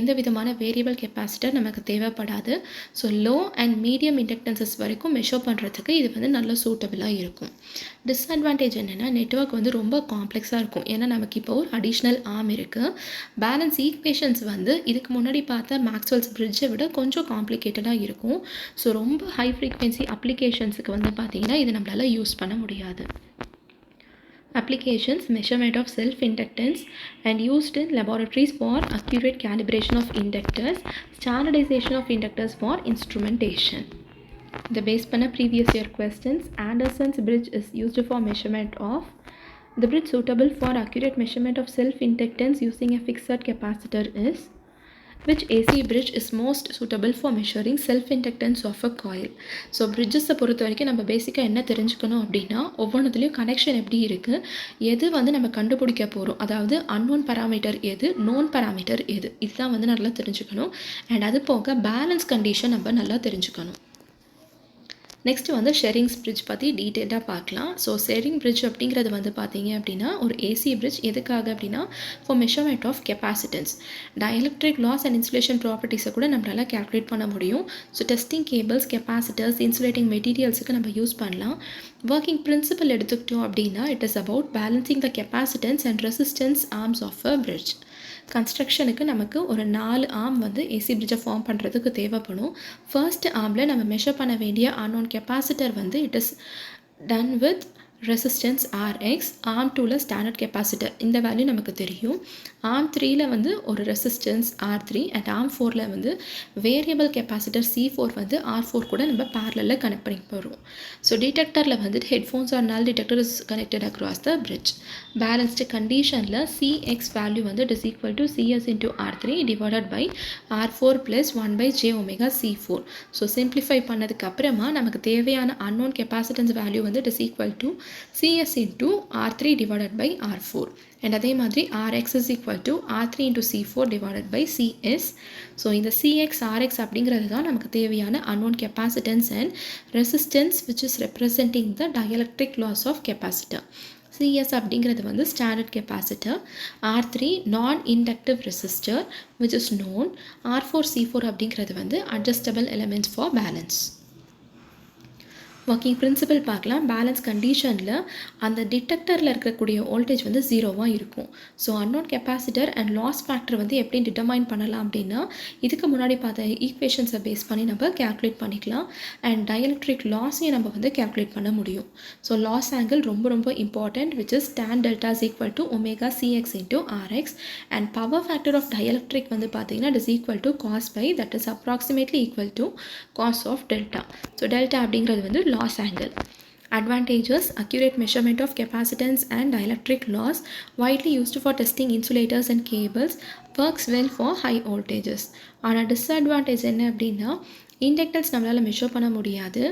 எந்த விதமான வேரியபிள் கெப்பாசிட்டர் நமக்கு தேவைப்படாது. ஸோ லோ அண்ட் மீடியம் இண்டக்டன்சஸ் வரைக்கும் மெஷர் பண்ணுறதுக்கு இது வந்து நல்ல சூட்டபிளாக இருக்கும். டிஸ்அட்வான்டேஜ் என்னென்னா நெட்வொர்க் வந்து ரொம்ப காம்ப்ளெக்ஸாக இருக்கும். ஏன்னா நமக்கு இப்போ ஒரு அடிஷ்னல் ஆர்ம் இருக்குது. பேலன்ஸ் ஈக்குவேஷன்ஸ் வந்து இதுக்கு முன்னாடி பார்த்த மேக்ஸ்வெல்ஸ் பிரிட்ஜை விட கொஞ்சம் காம்ப்ளிகேட்டடாக இருக்கும். ஸோ ரொம்ப ஹை ஃப்ரீக்வன்சி அப்ளிகேஷன்ஸுக்கு வந்து பார்த்திங்கன்னா இது நம்மளால் யூஸ் பண்ண முடியாது. Applications: measurement of self-inductance and used in laboratories for accurate calibration of inductors, standardization of inductors for instrumentation. The base panna previous year questions. Anderson's bridge is used for measurement of. The bridge suitable for accurate measurement of self-inductance using a fixed capacitor is. Which AC bridge is most suitable for measuring self-inductance of a coil? So பிரிட்ஜஸை பொறுத்த வரைக்கும் நம்ம பேசிக்காக என்ன தெரிஞ்சுக்கணும் அப்படின்னா ஒவ்வொன்றுத்துலேயும் connection எப்படி இருக்குது, எது வந்து நம்ம கண்டுபிடிக்க போகிறோம், அதாவது அன்னோன் பராமீட்டர் எது, நோன் பராமீட்டர் எது, இதுதான் வந்து நல்லா தெரிஞ்சுக்கணும். அண்ட் அது போக பேலன்ஸ் கண்டிஷன் நம்ம நல்லா தெரிஞ்சுக்கணும். நெக்ஸ்ட் வந்து ஷெரிங்ஸ் பிரிட்ஜ் பற்றி டீட்டெயிலாக பார்க்கலாம். ஸோ ஷெரிங் பிரிட்ஜ் அப்படிங்கிறது வந்து பார்த்தீங்க அப்படின்னா ஒரு ஏசி பிரிட்ஜ். எதுக்காக அப்படின்னா for measurement of capacitance, dielectric loss and insulation ப்ராப்பர்ட்டிஸை கூட நம்மளால் கேல்குலேட் பண்ண முடியும். ஸோ டெஸ்டிங் கேபிள்ஸ், கெப்பாசிட்டர்ஸ், இன்சுலேட்டிங் மெட்டீரியல்ஸுக்கு நம்ம யூஸ் பண்ணலாம். ஒர்க்கிங் பிரின்சிபல் எடுத்துக்கிட்டோம் அப்படின்னா it is about balancing the capacitance and resistance arms of a bridge. கன்ஸ்ட்ரக்ஷனுக்கு நமக்கு ஒரு 4 ஆர்ம் வந்து ஏசி பிரிட்ஜை ஃபார்ம் பண்ணுறதுக்கு தேவைப்படும். ஃபர்ஸ்ட் ஆர்மில் நம்ம மெஷர் பண்ண வேண்டிய அன்னோன் கெப்பாசிட்டர் வந்து it is done with resistance R X. Arm 2ல் ஸ்டாண்டர்ட் கெப்பாசிட்டர் இந்த வேல்யூ நமக்கு தெரியும். ஆர்ம் 3ல் வந்து ஒரு ரெசிஸ்டன்ஸ் R3 அண்ட் ஆர்ம் 4ல் வந்து வேரியபிள் கெப்பாசிட்டர் C4 வந்து R4 கூட நம்ம பேரலில் கனெக்ட் பண்ணி போகிறோம். ஸோ டிடெக்டரில் வந்துட்டு headphones or null detector is connected across the bridge. Balanced condition Cx value வந்து it is equal to Cs into R3 divided by R4 plus 1/j omega C4. So simplify பண்ணதுக்கு அப்புறமா நமக்கு தேவையான unknown capacitance value வந்து it is equal to Cs into R3 divided by R4 and அதே மாதிரி Rx is equal to R3 into C4 divided by Cs. So இந்த Cx Rx அப்படிங்கிறது தான் நமக்கு தேவையான unknown capacitance and resistance which is representing the dielectric loss of capacitor. Cs அப்படிங்கிறது வந்து standard capacitor, R3 non-inductive resistor which is known, R4 C4 அப்படிங்கிறது வந்து adjustable elements for balance. Working principle பார்க்கலாம். Balance கண்டிஷனில் அந்த டிடெக்டரில் இருக்கக்கூடிய வோல்டேஜ் வந்து ஜீரோவாக இருக்கும். So unknown capacitor and loss factor வந்து எப்படி டிட்டர்மைன் பண்ணலாம் அப்படின்னா இதுக்கு முன்னாடி பார்த்த ஈக்குவேஷன்ஸை பேஸ் பண்ணி நம்ம கேல்குலேட் பண்ணிக்கலாம். அண்ட் டயலக்ட்ரிக் லாஸையும் நம்ம வந்து கேல்குலேட் பண்ண முடியும். ஸோ லாஸ் ஆங்கிள் ரொம்ப ரொம்ப important which is tan delta is equal to omega Cx into Rx and power factor of dielectric வந்து பார்த்தீங்கன்னா it is equal to cos phi that is approximately equal to cos of delta. So delta அப்படிங்கிறது வந்து loss angle. Advantages: accurate measurement of capacitance and dielectric loss, widely used for testing insulators and cables, works well for high voltages. ஆனால் disadvantage என்ன அப்படின்னா inductance நம்மளால் measure பண்ண முடியாது.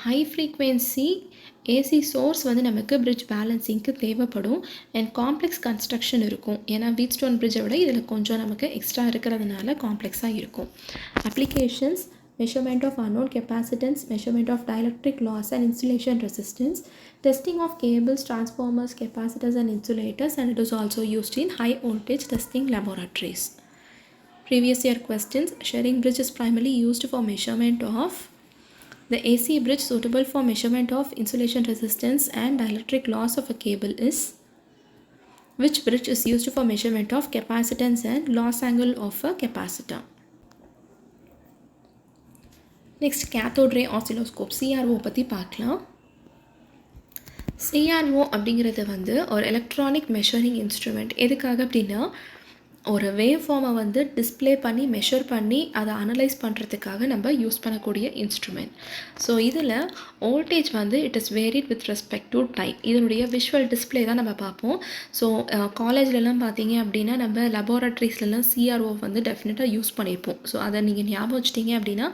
High frequency AC source வந்து நமக்கு பிரிட்ஜ் பேலன்சிங்க்கு தேவைப்படும் அண்ட் காம்ப்ளெக்ஸ் கன்ஸ்ட்ரக்ஷன் இருக்கும். ஏன்னா வீட்ஸ்டோன் பிரிட்ஜை விட இதில் கொஞ்சம் நமக்கு எக்ஸ்ட்ரா இருக்கிறதுனால காம்ப்ளெக்ஸாக இருக்கும். Applications: measurement of unknown capacitance, measurement of dielectric loss and insulation resistance, testing of cables, transformers, capacitors and insulators, and it is also used in high voltage testing laboratories. Previous year questions: sharing bridge is primarily used for measurement of the AC bridge suitable for measurement of insulation resistance and dielectric loss of a cable is. Which bridge is used for measurement of capacitance and loss angle of a capacitor? Next cathode ray oscilloscope CRO பற்றி பார்க்கலாம். CRO அப்படிங்கிறது வந்து ஒரு electronic measuring instrument. எதுக்காக அப்படின்னா ஒரு wave ஃபார்மை வந்து டிஸ்பிளே பண்ணி மெஷர் பண்ணி அதை அனலைஸ் பண்ணுறதுக்காக நம்ம யூஸ் பண்ணக்கூடிய இன்ஸ்ட்ருமெண்ட். ஸோ இதில் வோல்டேஜ் வந்து it is varied with respect to time. இதனுடைய விஷுவல் டிஸ்பிளே தான் நம்ம பார்ப்போம். ஸோ காலேஜ்லலாம் பார்த்தீங்க அப்படின்னா நம்ம லெபார்ட்ரிஸ்லாம் சிஆர்ஓ வந்து டெஃபினட்டாக யூஸ் பண்ணியிருப்போம். ஸோ அதை நீங்கள் ஞாபகம் வச்சிட்டிங்க அப்படின்னா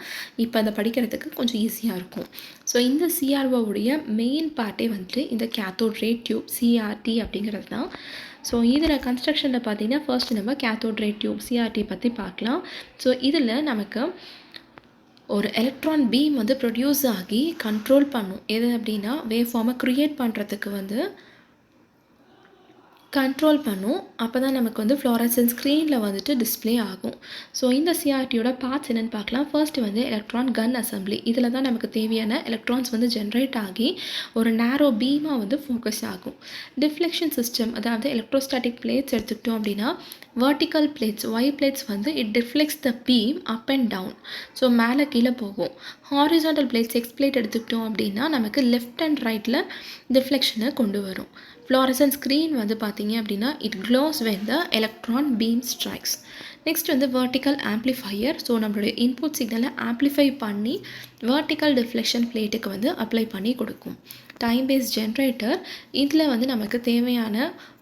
இப்போ அதை படிக்கிறதுக்கு கொஞ்சம் ஈஸியாக இருக்கும். ஸோ இந்த சிஆர்ஓவுடைய மெயின் பார்ட்டே வந்துட்டு இந்த கேத்தோட் ரே டியூப் சிஆர்டி அப்படிங்கிறது தான். ஸோ இதில் கன்ஸ்ட்ரக்ஷனில் பார்த்தீங்கன்னா ஃபர்ஸ்ட் நம்ம கேத்தோட் ரே டியூப் சிஆர்டி பற்றி பார்க்கலாம். ஸோ இதில் நமக்கு ஒரு எலக்ட்ரான் பீம் வந்து ப்ரொடியூஸ் ஆகி கண்ட்ரோல் பண்ணும். எது அப்படின்னா வேவ் ஃபார்மை க்ரியேட் பண்ணுறதுக்கு வந்து கண்ட்ரோல் பண்ணும். அப்போ தான் நமக்கு வந்து ஃப்ளோரசன்ஸ் ஸ்க்ரீனில் வந்துட்டு டிஸ்பிளே ஆகும். ஸோ இந்த சிஆர்டியோட பார்ட்ஸ் என்னென்னு பார்க்கலாம். ஃபர்ஸ்ட் வந்து எலக்ட்ரான் கன் அசம்பிளி. இதில் தான் நமக்கு தேவையான எலக்ட்ரான்ஸ் வந்து ஜென்ரேட் ஆகி ஒரு நேரோ பீமாக வந்து ஃபோக்கஸ் ஆகும். டிஃப்ளெக்ஷன் சிஸ்டம், அதாவது எலக்ட்ரோஸ்டாட்டிக் பிளேட்ஸ் எடுத்துக்கிட்டோம் அப்படின்னா வெர்டிக்கல் பிளேட்ஸ் ஒய் பிளேட்ஸ் வந்து it deflects the beam up and down. So மேலே கீழே போகும். ஹாரிசான்டல் பிளேட்ஸ் எக்ஸ் பிளேட் எடுத்துக்கிட்டோம் அப்படின்னா நமக்கு லெஃப்ட் அண்ட் ரைட்டில் டிஃப்ளெக்ஷனை கொண்டு வரும். ஃப்ளோரசன்ஸ் ஸ்க்ரீன் வந்து பார்த்தீங்க அப்படின்னா it glows when the electron beam strikes. Next வந்து வெர்டிக்கல் ஆம்ப்ளிஃபையர். ஸோ நம்மளுடைய இன்புட் சிக்னலை ஆம்ப்ளிஃபை பண்ணி வெர்டிக்கல் டிஃப்ளெக்ஷன் பிளேட்டுக்கு வந்து அப்ளை பண்ணி கொடுக்கும். டைம் பேஸ் ஜென்ரேட்டர், இதில் வந்து நமக்கு தேவையான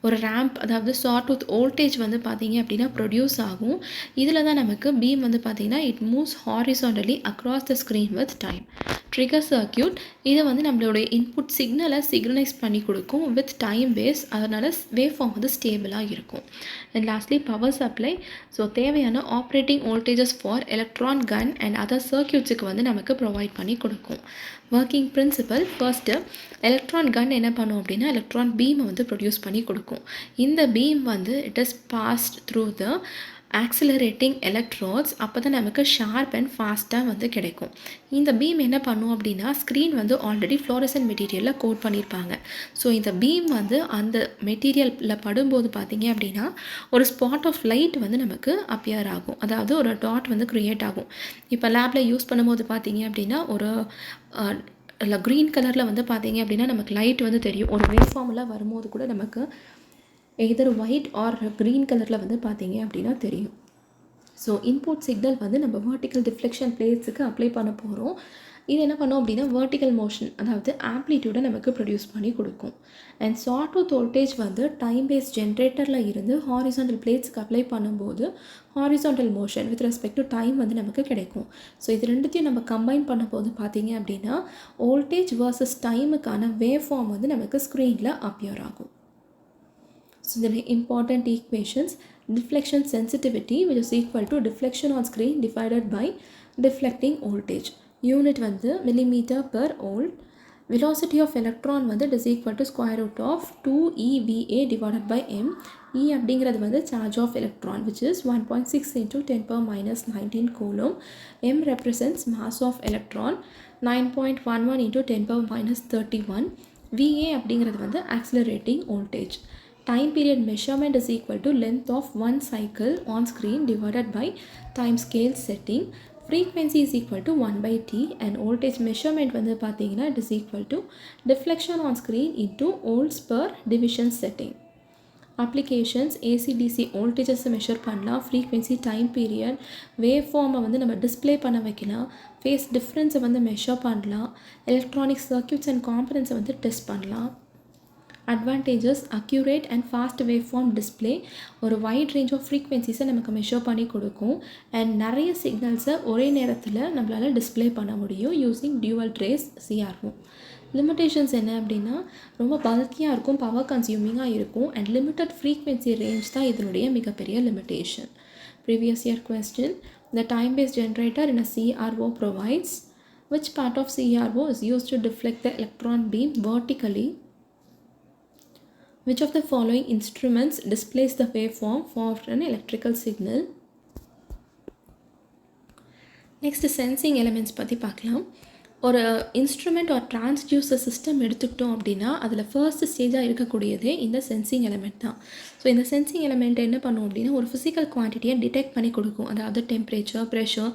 ஒரு ரேம்ப், அதாவது சாட்டூத் வோல்டேஜ் வந்து பார்த்தீங்க அப்படின்னா ப்ரொடியூஸ் ஆகும். இதில் தான் நமக்கு பீம் வந்து பார்த்தீங்கன்னா it moves horizontally across the screen with time. Trigger circuit, இதை வந்து நம்மளுடைய இன்புட் சிக்னலை சிக்னலைஸ் பண்ணி கொடுக்கும் வித் டைம் பேஸ். அதனால் வேவ் ஃபார்ம் வந்து ஸ்டேபிளாக இருக்கும். And lastly power supply. So தேவையான operating voltages for electron gun and other சர்க்கியூட்ஸுக்கு வந்து நமக்கு ப்ரொவைட் பண்ணி கொடுக்கும். Working principle: first electron gun என்ன பண்ணும் அப்படின்னா எலக்ட்ரான் பீமை வந்து ப்ரொடியூஸ் பண்ணி கொடுக்கும். இந்த பீம் வந்து it is passed through the accelerating electrodes. அப்போ தான் நமக்கு ஷார்ப் அண்ட் ஃபாஸ்ட்டாக வந்து கிடைக்கும். இந்த பீம் என்ன பண்ணும் அப்படின்னா ஸ்க்ரீன் வந்து ஆல்ரெடி ஃப்ளோரசன்ட் மெட்டீரியலில் கோட் பண்ணியிருப்பாங்க. ஸோ இந்த பீம் வந்து அந்த மெட்டீரியலில் படும்போது பார்த்தீங்க அப்படின்னா ஒரு ஸ்பாட் ஆஃப் லைட் வந்து நமக்கு அப்பியர் ஆகும், அதாவது ஒரு டாட் வந்து க்ரியேட் ஆகும். இப்போ லேபில் யூஸ் பண்ணும்போது பார்த்தீங்க அப்படின்னா ஒரு இல்லை க்ரீன் கலரில் வந்து பார்த்தீங்க அப்படின்னா நமக்கு லைட் வந்து தெரியும். ஒரு வேவ் ஃபார்மில் வரும்போது கூட நமக்கு எதர் ஒயிட் ஆர் க்ரீன் கலரில் வந்து பார்த்தீங்க அப்படின்னா தெரியும். ஸோ இன்புட் சிக்னல் வந்து நம்ம வெர்டிக்கல் டிஃப்ளெக்ஷன் பிளேட்ஸுக்கு அப்ளை பண்ண போகிறோம். இது என்ன பண்ணோம் அப்படின்னா வெர்டிக்கல் மோஷன், அதாவது ஆம்ப்ளிடியூடை நமக்கு ப்ரொடியூஸ் பண்ணி கொடுக்கும். அண்ட் சாட்டூத் வோல்டேஜ் வந்து டைம் பேஸ் ஜென்ரேட்டரில் இருந்து ஹாரிசான்டல் பிளேட்ஸுக்கு அப்ளை பண்ணும்போது horizontal motion with respect to time வந்து நமக்கு கிடைக்கும். ஸோ இது ரெண்டுத்தையும் நம்ம கம்பைன் பண்ணும்போது பார்த்தீங்க அப்படின்னா வோல்டேஜ் வர்சஸ் டைமுக்கான வேவ் ஃபார்ம் வந்து நமக்கு ஸ்க்ரீனில் அப்பியர் ஆகும். ஸோ இதில் important equations, deflection sensitivity which is equal to deflection on screen divided by deflecting voltage. Unit வந்து millimeter per volt. Velocity of electron வந்து is equal to square root of 2 EVA divided by m. E அப்படிங்கிறது வந்து charge of electron which is 1.6 into 10 power minus 19 coulomb. M represents mass of electron 9.11 into 10 power minus 31. VA அப்படிங்கிறது வந்து accelerating voltage. Time period measurement is equal to length of one cycle on screen divided by time scale setting. Frequency is equal to 1 by t and voltage measurement வந்து பார்த்தீங்கன்னா it is equal to deflection on screen into volts per division setting. Applications AC/DC voltages measure பண்ணலாம், frequency, time period, wave form வந்து நம்ம display பண்ண வைக்கலாம், phase difference வந்து measure பண்ணலாம், electronic circuits and components வந்து test பண்ணலாம். Advantages: accurate and fast waveform display, ஒரு wide range of frequencies நமக்கு மெஷர் பண்ணி கொடுக்கும். அண்ட் நிறைய சிக்னல்ஸை ஒரே நேரத்தில் நம்மளால் டிஸ்பிளே பண்ண முடியும் using dual trace CRO. Limitations என்ன அப்படின்னா ரொம்ப பல்கியாக இருக்கும், பவர் கன்சியூமிங்காக இருக்கும் அண்ட் லிமிட்டட் ஃப்ரீக்வென்சி ரேஞ்ச் தான் இதனுடைய மிகப்பெரிய limitation. Previous year question, the time based generator in a CRO provides which part of CRO is used to deflect the electron beam vertically? Which of the following instruments displays the waveform for an electrical signal? Next, sensing elements பற்றி பார்க்கலாம். ஒரு instrument ஒரு transducer system எடுத்துக்கிட்டோம் அப்படின்னா அதில் first ஸ்டேஜாக இருக்கக்கூடியதே இந்த sensing element தான். So இந்த சென்சிங் எலமெண்ட் என்ன பண்ணும் அப்படின்னா ஒரு ஃபிசிக்கல் குவான்டிட்டியை டிடெக்ட் பண்ணி கொடுக்கும். அதாவது டெம்பரேச்சர், ப்ரெஷர்,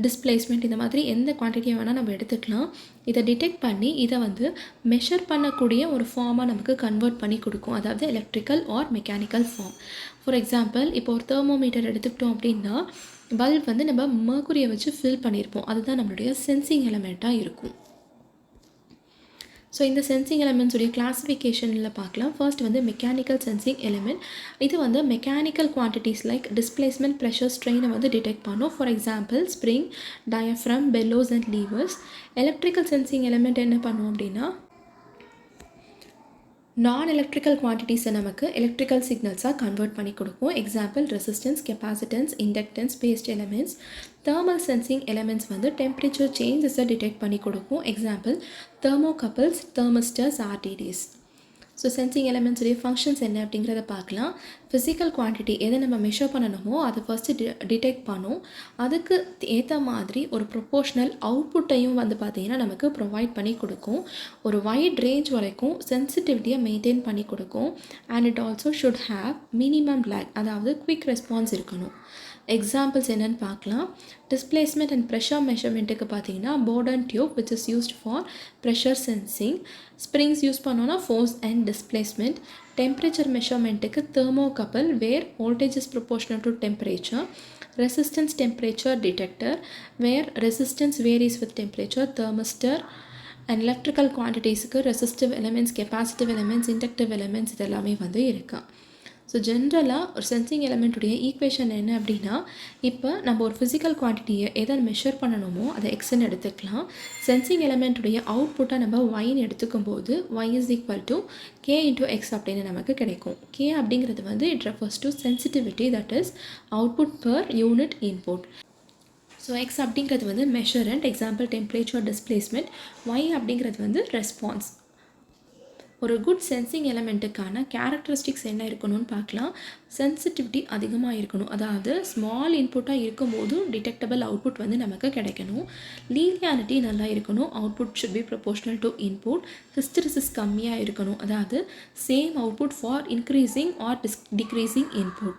டிஸ்பிளேஸ்மெண்ட், இந்த மாதிரி எந்த குவான்டிட்டியை வேணால் நம்ம எடுத்துக்கலாம். இதை டிடெக்ட் பண்ணி இதை வந்து மெஷர் பண்ணக்கூடிய ஒரு ஃபார்மாக நமக்கு கன்வெர்ட் பண்ணி கொடுக்கும், அதாவது electrical or mechanical form. For example இப்போ ஒரு தெர்மோமீட்டர் எடுத்துக்கிட்டோம் அப்படின்னா பல்ப் வந்து நம்ம மர்க்குரியை வச்சு ஃபில் பண்ணியிருப்போம், அதுதான் நம்மளுடைய சென்சிங் எலமெண்ட்டாக இருக்கும். ஸோ இந்த சென்சிங் எலமெண்ட்ஸுடைய கிளாஸிஃபிகேஷனில் பார்க்கலாம். ஃபர்ஸ்ட் வந்து மெக்கானிக்கல் சென்சிங் எலிமெண்ட். இது வந்து mechanical quantities like displacement, pressure, ஸ்ட்ரெயினை வந்து டிடெக்ட் பண்ணும். For example spring, diaphragm, bellows and levers. Electrical sensing element என்ன பண்ணும் அப்படின்னா நான் எலக்ட்ரிக்கல் குவான்டிட்டிஸை நமக்கு எலக்ட்ரிக்கல் சிக்னல்ஸாக கன்வெர்ட் பண்ணி கொடுக்கும். Example resistance, capacitance, inductance, based elements. Thermal sensing elements வந்து டெம்பரேச்சர் சேஞ்சஸை டிடெக்ட் பண்ணி கொடுக்கும். Example thermocouples, thermistors, RTDs. So sensing எலமெண்ட்ஸுடைய ஃபங்க்ஷன்ஸ் என்ன அப்படிங்கிறத பார்க்கலாம். ஃபிசிக்கல் குவான்டிட்டி எதை நம்ம மெஷர் பண்ணணுமோ அதை ஃபஸ்ட்டு டிடெக்ட் பண்ணும். அதுக்கு ஏற்ற மாதிரி ஒரு ப்ரொப்போஷ்னல் அவுட்புட்டையும் வந்து பார்த்திங்கன்னா நமக்கு ப்ரொவைட் பண்ணி கொடுக்கும். ஒரு வைட் ரேஞ்ச் வரைக்கும் சென்சிட்டிவிட்டியை மெயின்டைன் பண்ணி கொடுக்கும். And it also should have minimum lag, அதாவது குவிக் ரெஸ்பான்ஸ் இருக்கணும். எக்ஸாம்பிள்ஸ் என்னென்னு பார்க்கலாம். டிஸ்பிளேஸ்மெண்ட் அண்ட் ப்ரெஷர் மெஷர்மெண்ட்டுக்கு பார்த்தீங்கன்னா Bourdon tube which is used for pressure sensing. Springs use பண்ணோன்னா ஃபோர்ஸ் அண்ட் டிஸ்பிளேஸ்மெண்ட். டெம்பரேச்சர் மெஷர்மெண்ட்டுக்கு thermocouple where voltage is proportional to temperature. Resistance temperature detector where resistance varies with temperature, thermistor. And electrical குவான்டிட்டிஸுக்கு resistive elements, capacitive elements, inductive elements இதெல்லாமே வந்து இருக்கா. So ஜென்ரலாக ஒரு sensing எலமெண்ட்டுடைய equation என்ன அப்படின்னா இப்போ நம்ம ஒரு ஃபிசிக்கல் குவான்டிட்டியை எதை மெஷர் பண்ணணுமோ அதை எக்ஸ்ன்னு எடுத்துக்கலாம். சென்சிங் எலமெண்ட்டுடைய அவுட்புட்டை நம்ம ஒய்ன்னு எடுத்துக்கும் போது y is equal to k into X அப்படின்னு நமக்கு கிடைக்கும். k அப்படிங்கிறது வந்து it refers to sensitivity, that is output per unit input. So X அப்படிங்கிறது வந்து மெஷரண்ட், எக்ஸாம்பிள் டெம்பரேச்சர், டிஸ்பிளேஸ்மெண்ட். y அப்படிங்கிறது வந்து ரெஸ்பான்ஸ். ஒரு குட் சென்சிங் எலமெண்ட்டுக்கான கேரக்டரிஸ்டிக்ஸ் என்ன இருக்கணும்னு பார்க்கலாம். சென்சிட்டிவிட்டி அதிகமாக இருக்கணும், அதாவது ஸ்மால் இன்புட்டாக இருக்கும்போது டிடெக்டபிள் அவுட்புட் வந்து நமக்கு கிடைக்கணும். லீனியாரிட்டி நல்லா இருக்கணும், output should be proportional to input. Hysteresis கம்மியாக இருக்கணும், அதாவது same output for increasing or decreasing input.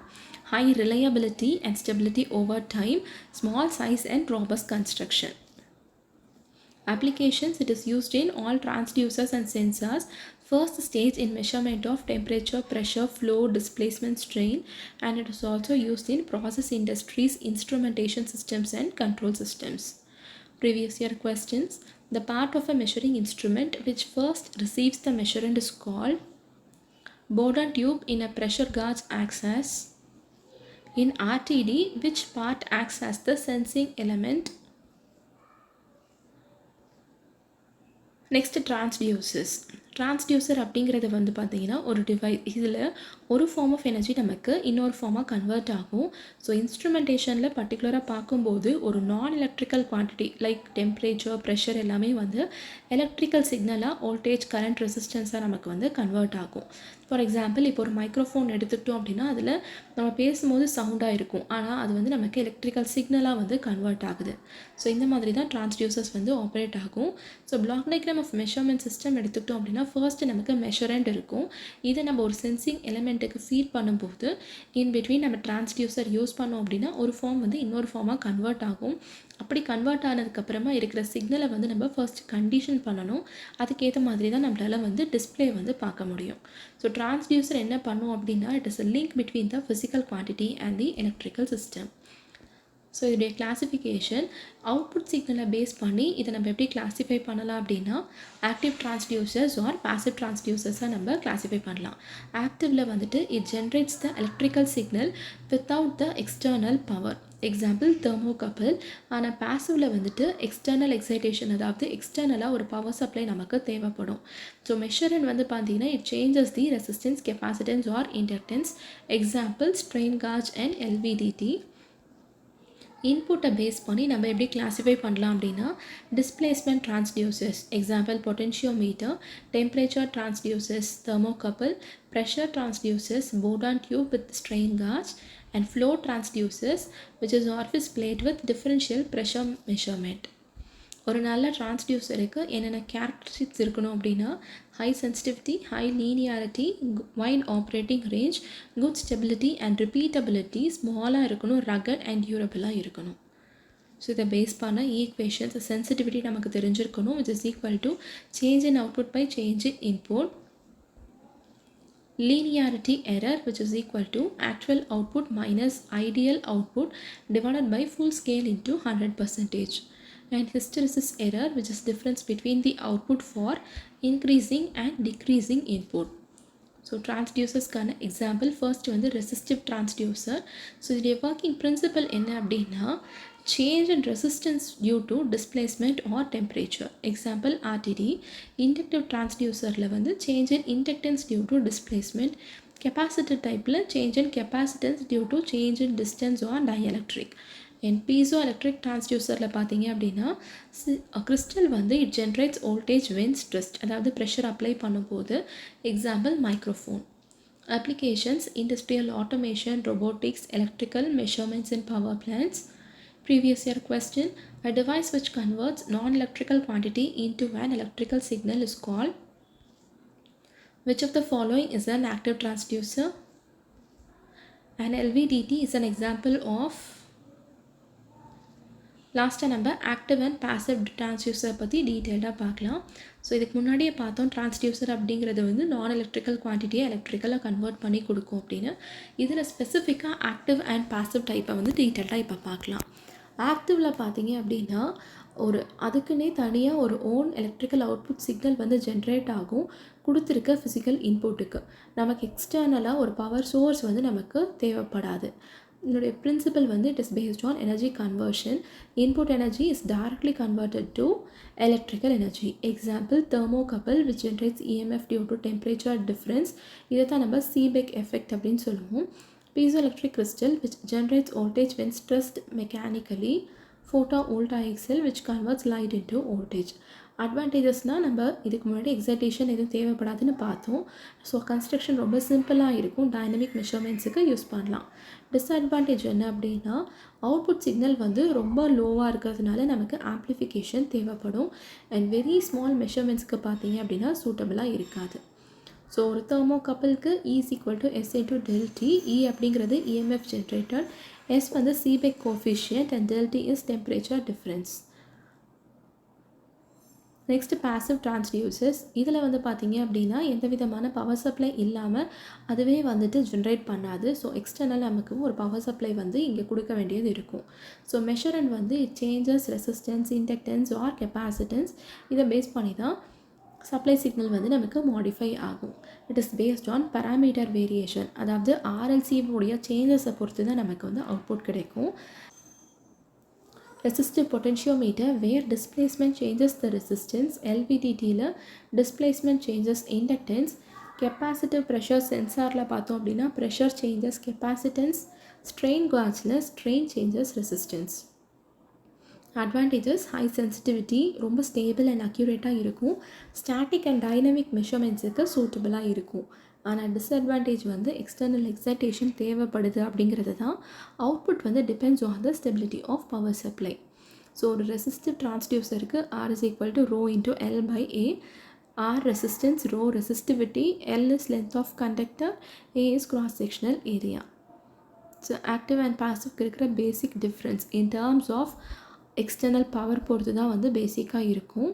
High reliability and stability over time. Small size and robust construction. Applications: it is used in all transducers and sensors. First stage in measurement of temperature, pressure, flow, displacement, strain, and it is also used in process industries, instrumentation systems and control systems. Previous year questions. The part of a measuring instrument which first receives the measurement is called Bourdon tube. In a pressure gauge acts as. In RTD, which part acts as the sensing element? Next transducer அப்படிங்கிறது வந்து பார்த்திங்கன்னா ஒரு device. இதில் ஒரு form of energy நமக்கு இன்னொரு ஃபார்மாக convert ஆகும். So இன்ஸ்ட்ருமெண்டேஷனில் பர்டிகுலராக பார்க்கும்போது ஒரு நான் electrical quantity like temperature, pressure எல்லாமே வந்து எலக்ட்ரிக்கல் சிக்னலாக வோல்டேஜ், கரண்ட், ரெசிஸ்டன்ஸாக நமக்கு வந்து கன்வெர்ட் ஆகும். ஃபார் எக்ஸாம்பிள் இப்போ ஒரு மைக்ரோஃபோன் எடுத்துக்கிட்டோம் அப்படின்னா அதில் நம்ம பேசும்போது சவுண்டாக இருக்கும், ஆனால் அது வந்து நமக்கு எலக்ட்ரிக்கல் சிக்னலாக வந்து கன்வெர்ட் ஆகுது. ஸோ இந்த மாதிரி தான் டிரான்ஸ்டியூசர்ஸ் வந்து ஆப்ரேட் ஆகும். So block diagram of measurement system எடுத்துக்கிட்டோம் அப்படின்னா ஃபர்ஸ்ட் நமக்கு மெஷரண்ட் இருக்கும். இதை நம்ம ஒரு சென்சிங் எலிமெண்ட்டுக்கு ஃபீட் பண்ணும்போது இன் பிட்வீன் நம்ம டிரான்ஸ்டியூசர் யூஸ் பண்ணோம் அப்படின்னா ஒரு ஃபார்ம் வந்து இன்னொரு ஃபார்மாக கன்வெர்ட் ஆகும். அப்படி கன்வெர்ட் ஆனதுக்கப்புறமா இருக்கிற சிக்னலை வந்து நம்ம ஃபர்ஸ்ட் கண்டிஷன் பண்ணணும். அதுக்கேற்ற மாதிரி தான் நம்மளால் வந்து டிஸ்பிளே வந்து பார்க்க முடியும். ஸோ டிரான்ஸ்டியூசர் என்ன பண்ணும் அப்படின்னா it is a link between the physical quantity and the electrical system. So இதோடைய கிளாஸிஃபிகேஷன் அவுட்புட் சிக்னலை பேஸ் பண்ணி இதை நம்ம எப்படி கிளாஸிஃபை பண்ணலாம் அப்படின்னா ஆக்டிவ் டிரான்ஸ்டியூசர்ஸ் ஆர் பாசிவ் டிரான்ஸ்டியூசர்ஸாக நம்ம கிளாஸிஃபை பண்ணலாம். ஆக்டிவில் வந்துட்டு it generates the electrical signal without the external power, example thermocouple. ஆனால் பாசிவில் வந்துட்டு எக்ஸ்டர்னல் எக்ஸைட்டேஷன், அதாவது எக்ஸ்டர்னலாக ஒரு பவர் சப்ளை நமக்கு தேவைப்படும். ஸோ மெஷரண்ட் வந்து பார்த்தீங்கன்னா it changes the resistance, capacitance or inductance, example strain gauge and LVDT. இன்புட்டை பேஸ் பண்ணி நம்ம எப்படி கிளாஸிஃபை பண்ணலாம் அப்படின்னா displacement transducers, example potentiometer, temperature transducers, thermocouple, pressure transducers, Bourdon tube with strain gauge, and flow transducers which is orifice plate with differential pressure measurement. ஒரு நல்ல டிரான்ஸ்டியூசருக்கு என்னென்ன characteristics இருக்கணும் அப்படின்னா high sensitivity, high linearity, wide operating range, good stability and repeatability, ஸ்மாலாக இருக்கணும், rugged and டியூரபிளாக இருக்கணும். So இதை base பண்ண ஈக்குவேஷன்ஸ், சென்சிட்டிவிட்டி நமக்கு தெரிஞ்சிருக்கணும் which is equal to change in output by change in input. Linearity error which is equal to actual output minus ideal output divided by full scale into 100%. And hysteresis error which is difference between the output for increasing and decreasing input. So transducers கான example first வந்து resistive transducer. So இதோடைய working principle என்ன அப்படின்னா change in resistance due to displacement or temperature, example RTD. Inductive transducerல வந்து change in inductance due to displacement, capacitor typeல change in capacitance due to change in distance or dielectric. And piezoelectric transducerல பார்த்தீங்க அப்படின்னா crystal வந்து it generates voltage when stressed, அதாவது pressure apply பண்ணும்போது, example microphone. Applications: industrial automation, robotics, electrical measurements in power plants. Previous year question: a device which converts non-electrical quantity into an electrical signal is called. Which of the following is an active transducer? An LVDT is an example of. லாஸ்ட்டாக நம்ம active and passive transducer பற்றி டீட்டெயில்டாக பார்க்கலாம். So இதுக்கு முன்னாடியே பார்த்தோம் transducer அப்படிங்கிறது வந்து நான் எலக்ட்ரிக்கல் குவான்டிட்டியை எலக்ட்ரிக்கலாக கன்வெர்ட் பண்ணி கொடுக்கும் அப்படின்னு. இதில் ஸ்பெசிஃபிக்காக ஆக்டிவ் அண்ட் பாசிவ் டைப்பை வந்து டீட்டெயில்டாக இப்போ பார்க்கலாம். ஆக்டிவில் பார்த்தீங்க அப்படின்னா அதுக்குன்னே தனியாக ஒரு ஓன் எலக்ட்ரிக்கல் அவுட்புட் சிக்னல் வந்து ஜென்ரேட் ஆகும் கொடுத்துருக்க ஃபிசிக்கல் இன்புட்டுக்கு. நமக்கு எக்ஸ்டர்னலாக ஒரு பவர் சோர்ஸ் வந்து நமக்கு தேவைப்படாது. இதனுடைய பிரின்சிபல் வந்து it is based on energy conversion. Input energy is directly converted to electrical energy, example thermocouple which generates EMF due to temperature difference. இதை தான் நம்ம சீபெக் எஃபெக்ட் அப்படின்னு சொல்லுவோம். piezoelectric crystal which generates voltage when stressed mechanically, photovoltaic cell which converts light into voltage. அட்வான்டேஜஸ்னால் நம்ம இதுக்கு முன்னாடி excitation எதுவும் தேவைப்படாதுன்னு பார்த்தோம். ஸோ கன்ஸ்ட்ரக்ஷன் ரொம்ப சிம்பிளாக இருக்கும், டைனமிக் மெஷர்மெண்ட்ஸுக்கு யூஸ் பண்ணலாம். டிஸ்அட்வான்டேஜ் என்ன அப்படின்னா அவுட்புட் சிக்னல் வந்து ரொம்ப லோவாக இருக்கிறதுனால நமக்கு ஆம்ப்ளிஃபிகேஷன் தேவைப்படும். அண்ட் வெரி ஸ்மால் மெஷர்மெண்ட்ஸ்க்கு பார்த்தீங்க அப்படின்னா சூட்டபிளாக இருக்காது. ஸோ ஒரு தெர்மோகப்பிளுக்கு E is equal to S into del T. E அப்படிங்கிறது EMF generated, S வந்து Seebeck coefficient and del T is temperature difference. Next passive transducers. இதில் வந்து பார்த்தீங்க அப்படின்னா எந்த விதமான பவர் சப்ளை இல்லாமல் அதுவே வந்துட்டு ஜென்ரேட் பண்ணாது. ஸோ எக்ஸ்டர்னல் நமக்கு ஒரு பவர் சப்ளை வந்து இங்கே கொடுக்க வேண்டியது இருக்கும். ஸோ மெஷரண்ட் வந்து it changes resistance, inductance or capacitance. இதை பேஸ் பண்ணி தான் சப்ளை சிக்னல் வந்து நமக்கு மாடிஃபை ஆகும். It is based on parameter variation. அதாவது ஆர்எல்சியோடைய சேஞ்சஸை பொறுத்து தான் நமக்கு வந்து அவுட்புட் கிடைக்கும். Resistive potentiometer where displacement changes the resistance. எல்விடிடியில் displacement changes inductance. Capacitive pressure சென்சாரில் பார்த்தோம் அப்படின்னா ப்ரெஷர் சேஞ்சஸ் கெப்பாசிட்டன்ஸ். ஸ்ட்ரெயின் காஜில் strain changes resistance. Advantages high sensitivity, ரொம்ப ஸ்டேபிள் அண்ட் அக்யூரேட்டாக இருக்கும். ஸ்டாட்டிக் அண்ட் டைனமிக் மெஷர்மெண்ட்ஸுக்கு சூட்டபுளாக இருக்கும். ஆனால் டிஸ்அட்வான்டேஜ் வந்து எக்ஸ்டர்னல் எக்ஸைட்டேஷன் தேவைப்படுது அப்படிங்கிறது தான். அவுட்புட் வந்து depends on the stability of power supply. So ஒரு ரெசிஸ்டிவ் டிரான்ஸ்டியூசருக்கு R is equal to rho into L by A. R resistance, rho resistivity, L is length of conductor, A is cross sectional area. So active and பாசிவ்க்கு இருக்கிற basic difference in terms of external power பொறுத்து தான் வந்து பேசிக்காக இருக்கும்.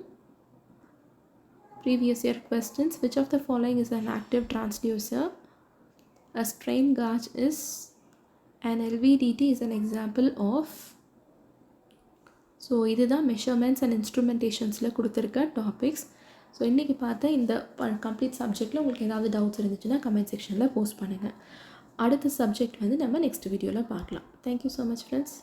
Previous year questions: which of the following is an active transducer? A strain gauge is an LVDT is an example of. So இதுதான் measurements and இன்ஸ்ட்ருமெண்டேஷன்ஸில் கொடுத்துருக்க topics. So இன்றைக்கி பார்த்தா இந்த கம்ப்ளீட் சப்ஜெக்டில் உங்களுக்கு ஏதாவது டவுட்ஸ் இருந்துச்சுன்னா கமெண்ட் செக்ஷனில் போஸ்ட் பண்ணுங்கள். அடுத்த சப்ஜெக்ட் வந்து நம்ம நெக்ஸ்ட் வீடியோவில் பார்க்கலாம். Thank you so much friends.